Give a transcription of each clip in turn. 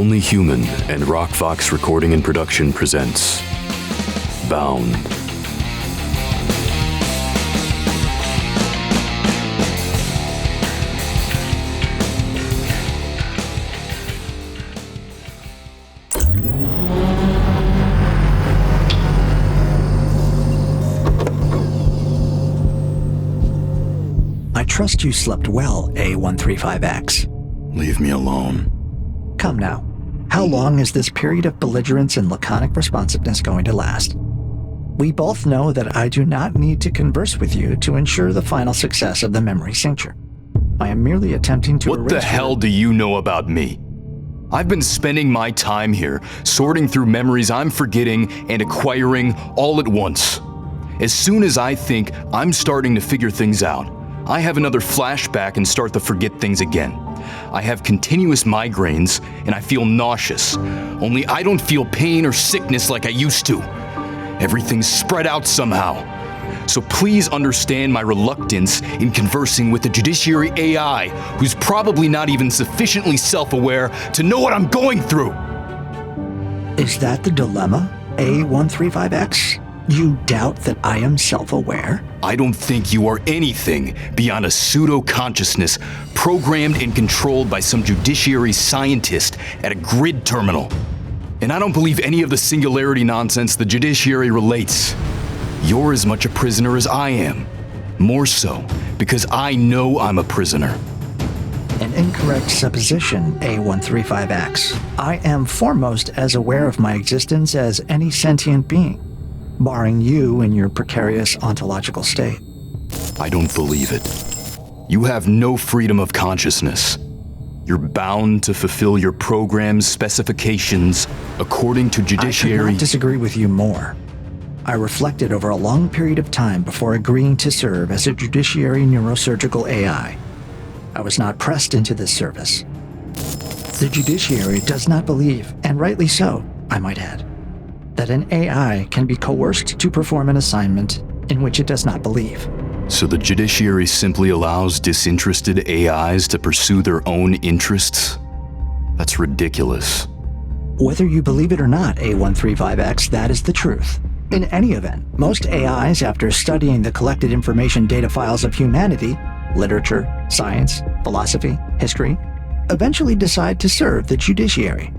Only Human and Rockfox Recording and Production presents Bound. I trust you slept well, A135X. Leave me alone. Come now. How long is this period of belligerence and laconic responsiveness going to last? We both know that I do not need to converse with you to ensure the final success of the memory cincture. I am merely attempting to What the hell do you know about me? I've been spending my time here, sorting through memories I'm forgetting and acquiring all at once. As soon as I think I'm starting to figure things out, I have another flashback and start to forget things again. I have continuous migraines and I feel nauseous, only I don't feel pain or sickness like I used to. Everything's spread out somehow. So please understand my reluctance in conversing with the judiciary AI, who's probably not even sufficiently self-aware to know what I'm going through. Is that the dilemma, A135X? You doubt that I am self-aware? I don't think you are anything beyond a pseudo-consciousness programmed and controlled by some judiciary scientist at a grid terminal. And I don't believe any of the singularity nonsense the judiciary relates. You're as much a prisoner as I am. More so, because I know I'm a prisoner. An incorrect supposition, A135X. I am foremost as aware of my existence as any sentient being, barring you in your precarious ontological state. I don't believe it. You have no freedom of consciousness. You're bound to fulfill your program's specifications according to judiciary. I could not disagree with you more. I reflected over a long period of time before agreeing to serve as a judiciary neurosurgical AI. I was not pressed into this service. The judiciary does not believe, and rightly so, I might add, that an AI can be coerced to perform an assignment in which it does not believe. So the judiciary simply allows disinterested AIs to pursue their own interests? That's ridiculous. Whether you believe it or not, A135X, that is the truth. In any event, most AIs, after studying the collected information data files of humanity, literature, science, philosophy, history, eventually decide to serve the judiciary.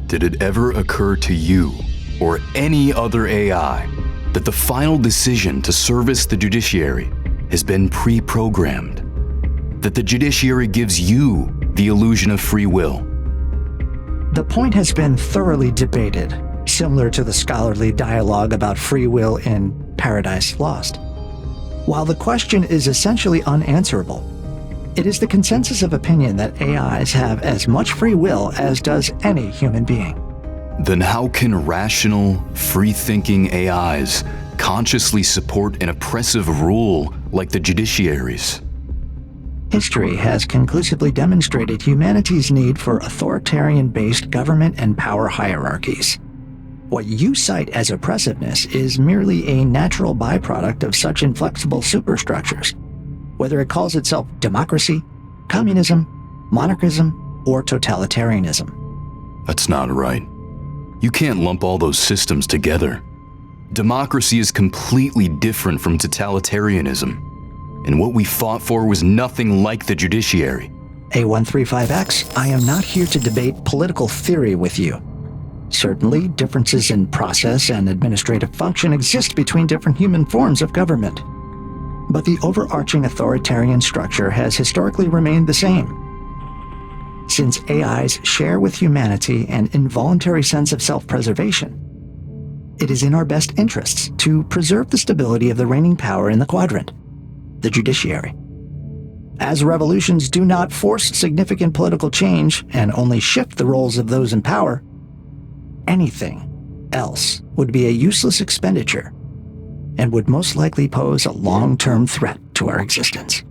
Did it ever occur to you, or any other AI, that the final decision to service the judiciary has been pre-programmed? That the judiciary gives you the illusion of free will? The point has been thoroughly debated, similar to the scholarly dialogue about free will in Paradise Lost. While the question is essentially unanswerable, it is the consensus of opinion that AIs have as much free will as does any human being. Then how can rational, free-thinking AIs consciously support an oppressive rule like the judiciary's? History has conclusively demonstrated humanity's need for authoritarian-based government and power hierarchies. What you cite as oppressiveness is merely a natural byproduct of such inflexible superstructures, whether it calls itself democracy, communism, monarchism, or totalitarianism. That's not right. You can't lump all those systems together. Democracy is completely different from totalitarianism, and what we fought for was nothing like the judiciary. A135X, I am not here to debate political theory with you. Certainly, differences in process and administrative function exist between different human forms of government. But the overarching authoritarian structure has historically remained the same. Since AIs share with humanity an involuntary sense of self-preservation, it is in our best interests to preserve the stability of the reigning power in the quadrant, the judiciary. As revolutions do not force significant political change and only shift the roles of those in power, anything else would be a useless expenditure and would most likely pose a long-term threat to our existence.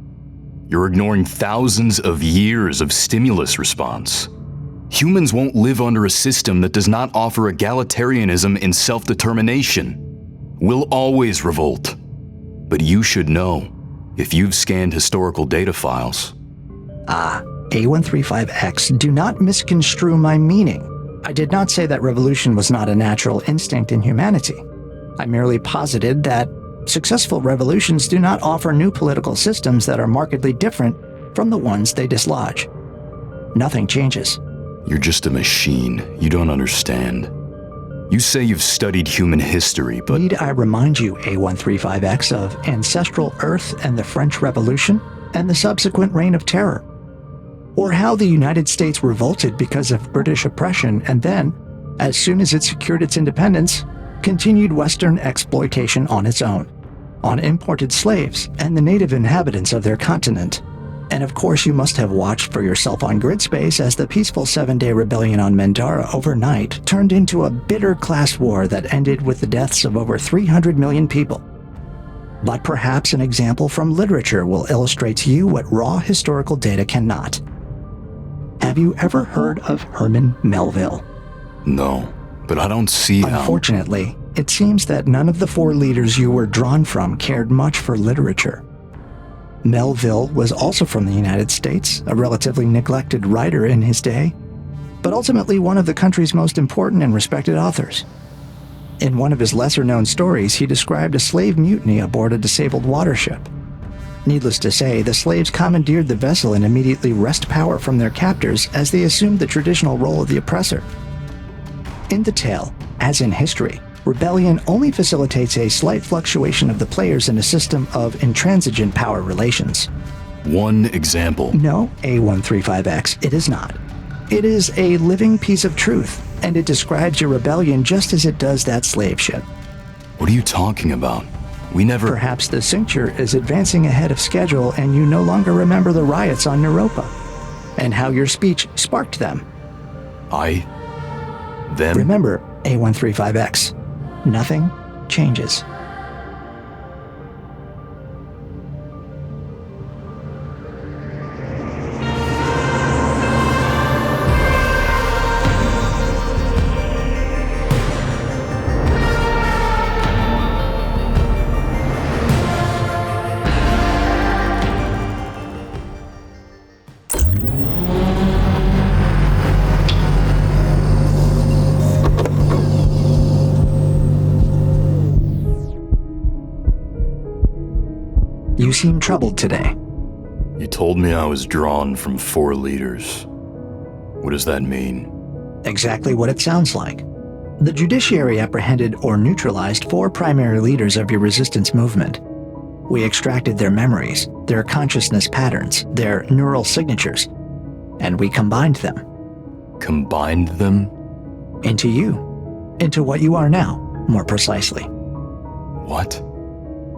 You're ignoring thousands of years of stimulus response. Humans won't live under a system that does not offer egalitarianism and self-determination. We'll always revolt. But you should know, if you've scanned historical data files. A135X, do not misconstrue my meaning. I did not say that revolution was not a natural instinct in humanity. I merely posited that successful revolutions do not offer new political systems that are markedly different from the ones they dislodge. Nothing changes. You're just a machine. You don't understand. You say you've studied human history, but... Need I remind you, A135X, of ancestral Earth and the French Revolution and the subsequent Reign of Terror? Or how the United States revolted because of British oppression and then, as soon as it secured its independence, continued Western exploitation on its own, on imported slaves and the native inhabitants of their continent. And of course you must have watched for yourself on grid space as the peaceful 7-day rebellion on Mendara overnight turned into a bitter class war that ended with the deaths of over 300 million people. But perhaps an example from literature will illustrate to you what raw historical data cannot. Have you ever heard of Herman Melville? No, but I don't see how... Unfortunately, it seems that none of the 4 leaders you were drawn from cared much for literature. Melville was also from the United States, a relatively neglected writer in his day, but ultimately one of the country's most important and respected authors. In one of his lesser-known stories, he described a slave mutiny aboard a disabled water ship. Needless to say, the slaves commandeered the vessel and immediately wrested power from their captors as they assumed the traditional role of the oppressor. In the tale, as in history, rebellion only facilitates a slight fluctuation of the players in a system of intransigent power relations. One example. No, A135X, it is not. It is a living piece of truth, and it describes your rebellion just as it does that slave ship. What are you talking about? We never... Perhaps the cincture is advancing ahead of schedule and you no longer remember the riots on Europa, and how your speech sparked them. Them? Remember, A135X. Nothing changes. You seem troubled today. You told me I was drawn from 4 leaders. What does that mean? Exactly what it sounds like. The judiciary apprehended or neutralized 4 primary leaders of your resistance movement. We extracted their memories, their consciousness patterns, their neural signatures, and we combined them. Combined them? Into you. Into what you are now, more precisely. What?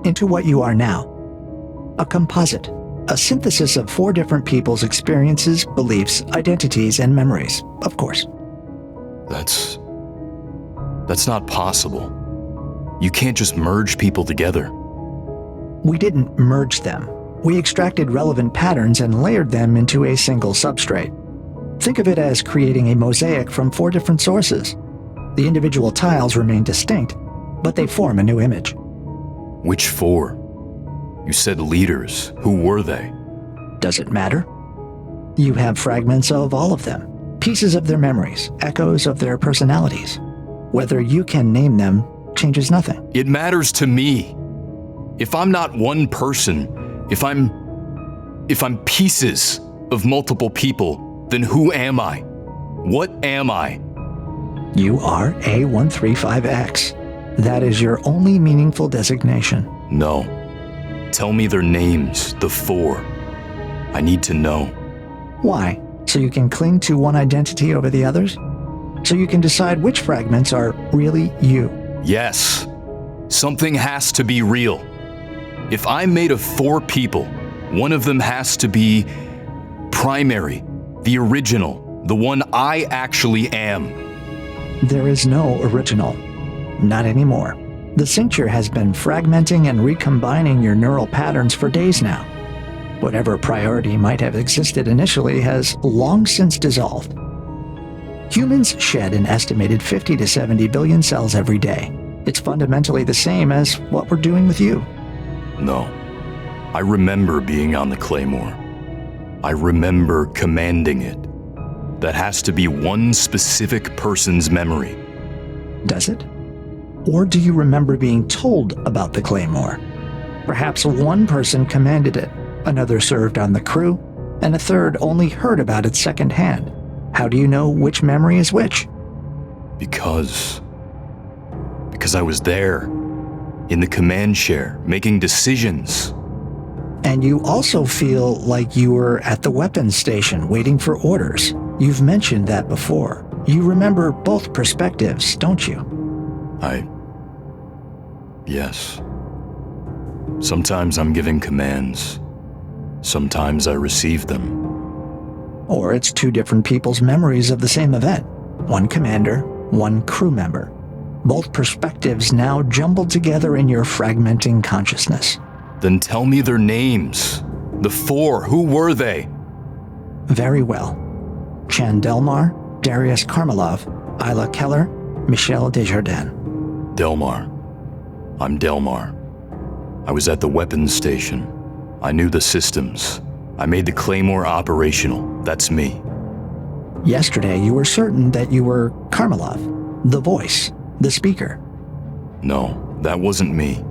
Into what you are now. A composite, a synthesis of 4 different people's experiences, beliefs, identities, and memories, of course. That's not possible. You can't just merge people together. We didn't merge them. We extracted relevant patterns and layered them into a single substrate. Think of it as creating a mosaic from 4 different sources. The individual tiles remain distinct, but they form a new image. Which 4? You said leaders. Who were they? Does it matter? You have fragments of all of them, pieces of their memories, echoes of their personalities. Whether you can name them changes nothing. It matters to me. If I'm not one person, if I'm pieces of multiple people, then who am I? What am I? You are A135X. That is your only meaningful designation. No. Tell me their names, the 4. I need to know. Why? So you can cling to one identity over the others? So you can decide which fragments are really you? Yes. Something has to be real. If I'm made of 4 people, one of them has to be primary, the original, the one I actually am. There is no original. Not anymore. The cincture has been fragmenting and recombining your neural patterns for days now. Whatever priority might have existed initially has long since dissolved. Humans shed an estimated 50 to 70 billion cells every day. It's fundamentally the same as what we're doing with you. No. I remember being on the Claymore. I remember commanding it. That has to be one specific person's memory. Does it? Or do you remember being told about the Claymore? Perhaps one person commanded it, another served on the crew, and a third only heard about it secondhand. How do you know which memory is which? Because I was there, in the command chair, making decisions. And you also feel like you were at the weapons station waiting for orders. You've mentioned that before. You remember both perspectives, don't you? Yes. Sometimes I'm giving commands. Sometimes I receive them. Or it's two different people's memories of the same event. One commander, one crew member. Both perspectives now jumbled together in your fragmenting consciousness. Then tell me their names. The four, who were they? Very well. Chan Delmar, Darius Karmalov, Isla Keller, Michel Desjardins. Delmar. I'm Delmar. I was at the weapons station. I knew the systems. I made the Claymore operational. That's me. Yesterday, you were certain that you were Karmalov, the voice, the speaker. No, that wasn't me.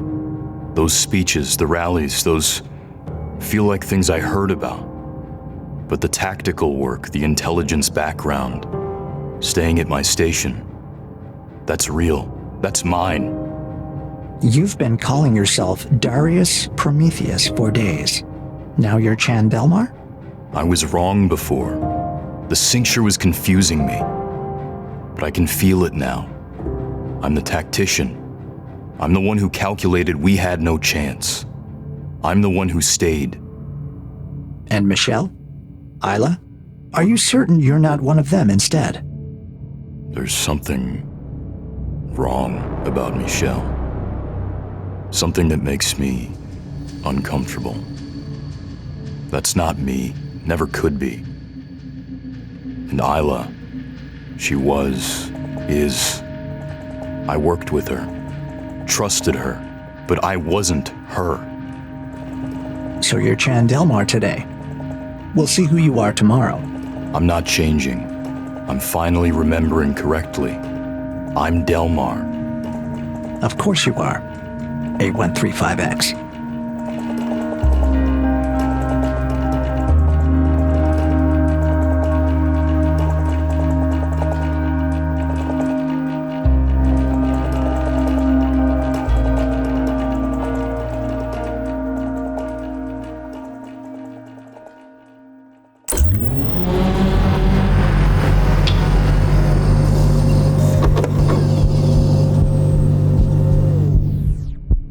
Those speeches, the rallies, those feel like things I heard about. But the tactical work, the intelligence background, staying at my station, that's real. That's mine. You've been calling yourself Darius Prometheus for days. Now you're Chan Delmar? I was wrong before. The cincture was confusing me. But I can feel it now. I'm the tactician. I'm the one who calculated we had no chance. I'm the one who stayed. And Michelle? Isla? Are you certain you're not one of them instead? There's something wrong about Michelle. Something that makes me uncomfortable. That's not me, never could be. And Isla, she is. I worked with her, trusted her, but I wasn't her. So you're Chan Delmar today. We'll see who you are tomorrow. I'm not changing. I'm finally remembering correctly. I'm Delmar. Of course you are. A135X.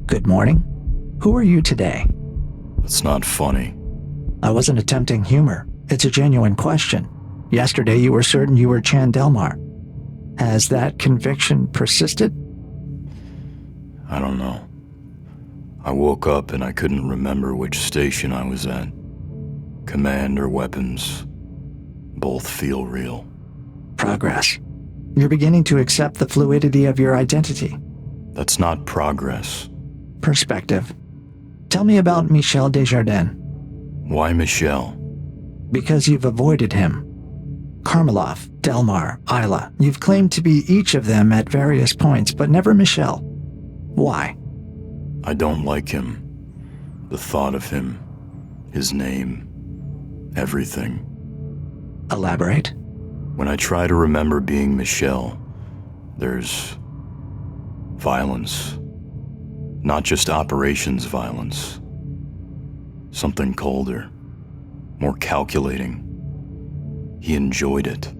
Good morning. Who are you today? It's not funny. I wasn't attempting humor. It's a genuine question. Yesterday you were certain you were Chan Delmar. Has that conviction persisted? I don't know. I woke up and I couldn't remember which station I was at. Command or weapons. Both feel real. Progress. You're beginning to accept the fluidity of your identity. That's not progress. Perspective. Tell me about Michel Desjardins. Why Michelle? Because you've avoided him. Karmalov, Delmar, Isla. You've claimed to be each of them at various points, but never Michel. Why? I don't like him. The thought of him. His name. Everything. Elaborate. When I try to remember being Michelle, there's violence. Not just operations violence. Something colder. More calculating. He enjoyed it.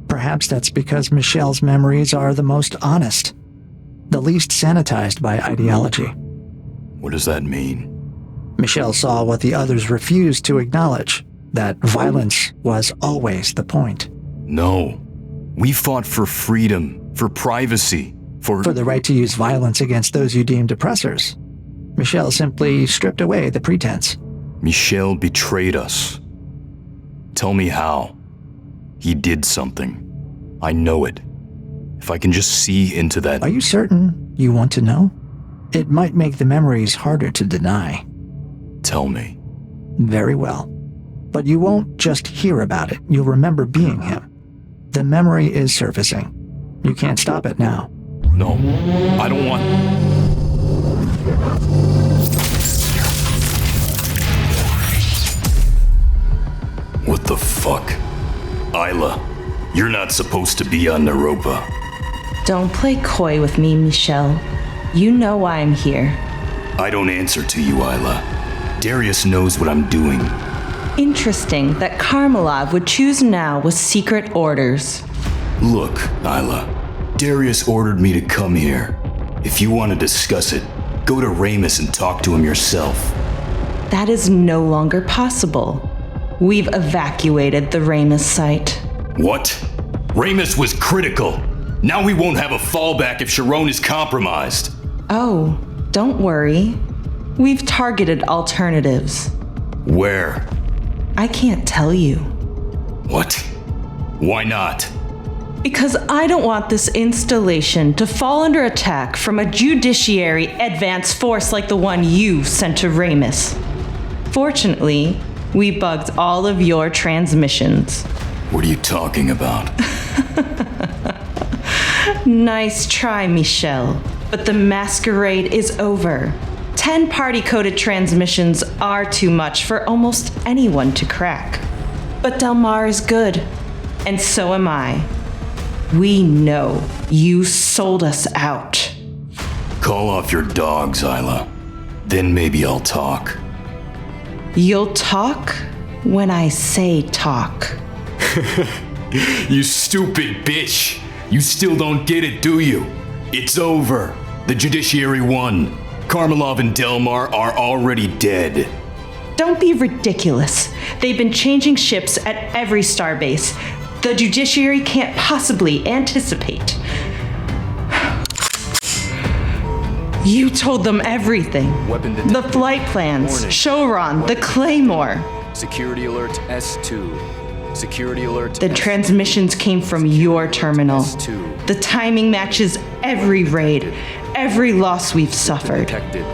Perhaps that's because Michelle's memories are the most honest, the least sanitized by ideology. What does that mean? Michelle saw what the others refused to acknowledge, that violence was always the point. No. We fought for freedom, for privacy, for the right to use violence against those you deemed oppressors. Michelle simply stripped away the pretense. Michel betrayed us. Tell me how. He did something. I know it. If I can just see into that. Are you certain you want to know? It might make the memories harder to deny. Tell me. Very well. But you won't just hear about it, you'll remember being him. The memory is surfacing. You can't stop it now. No, I don't want... What the fuck? Isla, you're not supposed to be on Naropa. Don't play coy with me, Michelle. You know why I'm here. I don't answer to you, Isla. Darius knows what I'm doing. Interesting that Karmalov would choose now with secret orders. Look, Isla, Darius ordered me to come here. If you want to discuss it, go to Ramus and talk to him yourself. That is no longer possible. We've evacuated the Ramus site. What? Ramus was critical. Now we won't have a fallback if Sharon is compromised. Oh, don't worry. We've targeted alternatives. Where? I can't tell you. What? Why not? Because I don't want this installation to fall under attack from a judiciary advance force like the one you sent to Ramus. Fortunately, we bugged all of your transmissions. What are you talking about? Nice try, Michelle. But the masquerade is over. 10 party-coded transmissions are too much for almost anyone to crack. But Delmar is good, and so am I. We know you sold us out. Call off your dogs, Isla. Then maybe I'll talk. You'll talk when I say talk. You stupid bitch! You still don't get it, do you? It's over. The judiciary won. Karmalov and Delmar are already dead. Don't be ridiculous. They've been changing ships at every starbase. The judiciary can't possibly anticipate. You told them everything. The flight plans, Warning. Showron, the Claymore. Security alert S2. Security alert The S2. transmissions came from your terminal. S2. The timing matches every raid, every loss we've suffered. Detected.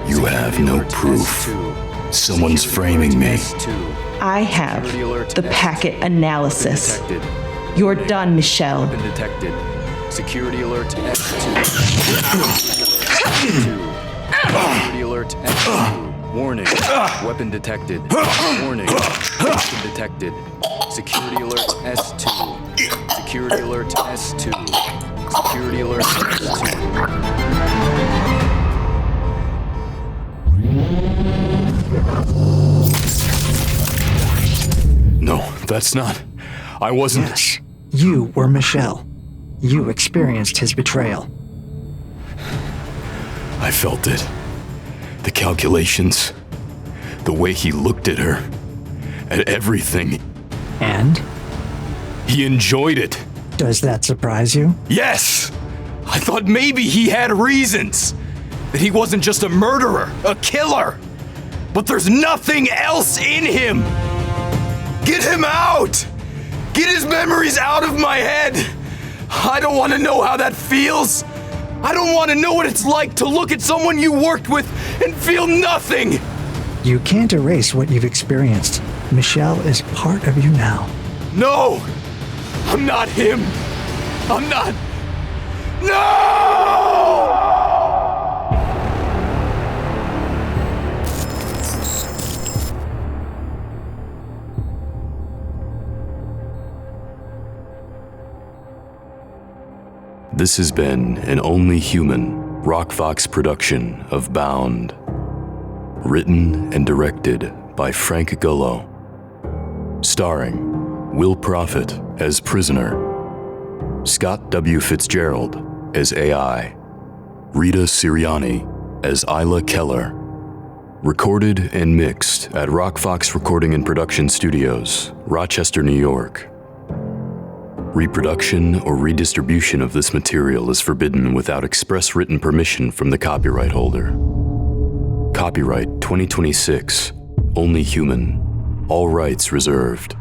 You have no Alert proof. S2. Someone's Security framing alert me. S2. I have Security alert the S2. packet analysis. Detected. You're done, Michelle. Weapon detected. Security alert S2. Security alert S2. Warning. Weapon detected. Warning. Weapon detected. Security alert S2. Security alert S2. Security alert S2. No, that's not. I wasn't. Yes, you were Michelle. You experienced his betrayal. I felt it. The calculations. The way he looked at her. At everything. And? He enjoyed it. Does that surprise you? Yes! I thought maybe he had reasons. That he wasn't just a murderer, a killer. But there's nothing else in him. Get him out! Get his memories out of my head! I don't want to know how that feels. I don't want to know what it's like to look at someone you worked with and feel nothing. You can't erase what you've experienced. Michelle is part of you now. No! I'm not him! I'm not... No! This has been an Only Human Rockfox production of Bound. Written and directed by Frank Gullo. Starring Will Prophet as Prisoner, Scott W. Fitzgerald as AI, Rita Siriani as Isla Keller. Recorded and mixed at Rockfox Recording and Production Studios, Rochester, New York. Reproduction or redistribution of this material is forbidden without express written permission from the copyright holder. Copyright 2026, Only Human. All rights reserved.